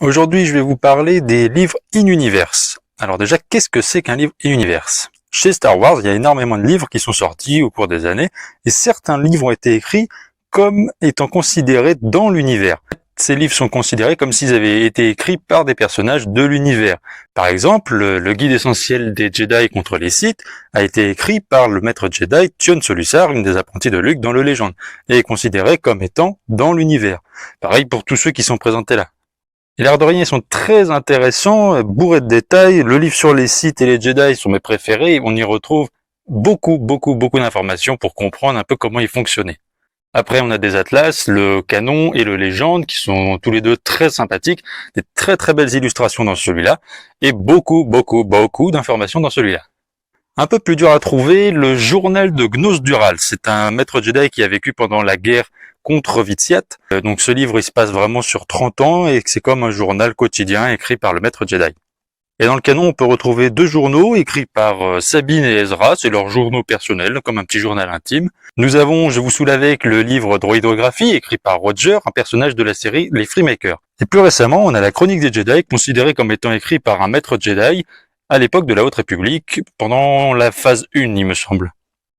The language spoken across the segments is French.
Aujourd'hui, je vais vous parler des livres in-universe. Alors déjà, qu'est-ce que c'est qu'un livre in-universe? Chez Star Wars, il y a énormément de livres qui sont sortis au cours des années, et certains livres ont été écrits comme étant considérés dans l'univers. Ces livres sont considérés comme s'ils avaient été écrits par des personnages de l'univers. Par exemple, le guide essentiel des Jedi contre les Sith a été écrit par le maître Jedi Tion Solusar, une des apprentis de Luke dans le Légende, et est considéré comme étant dans l'univers. Pareil pour tous ceux qui sont présentés là. Et l'air de rien, ils sont très intéressants, bourrés de détails. Le livre sur les Sith et les Jedi sont mes préférés. On y retrouve beaucoup d'informations pour comprendre un peu comment ils fonctionnaient. Après, on a des atlas, le canon et le légende, qui sont tous les deux très sympathiques, des très belles illustrations dans celui-là, et beaucoup d'informations dans celui-là. Un peu plus dur à trouver, le journal de Gnos Dural. C'est un maître Jedi qui a vécu pendant la guerre contre Vitsiat. Donc ce livre, il se passe vraiment sur 30 ans et c'est comme un journal quotidien écrit par le maître Jedi. Et dans le canon, on peut retrouver deux journaux écrits par Sabine et Ezra. C'est leurs journaux personnels, comme un petit journal intime. Nous avons, je vous saoule avec, le livre Droïdographie, écrit par Roger, un personnage de la série Les Freemakers. Et plus récemment, on a la Chronique des Jedi, considérée comme étant écrite par un maître Jedi à l'époque de la Haute République, pendant la phase 1, il me semble.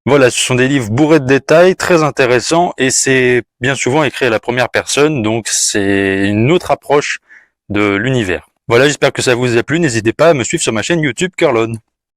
Voilà, ce sont des livres bourrés de détails, très intéressants, et c'est bien souvent écrit à la première personne, donc c'est une autre approche de l'univers. Voilà, j'espère que ça vous a plu, n'hésitez pas à me suivre sur ma chaîne YouTube Curlon.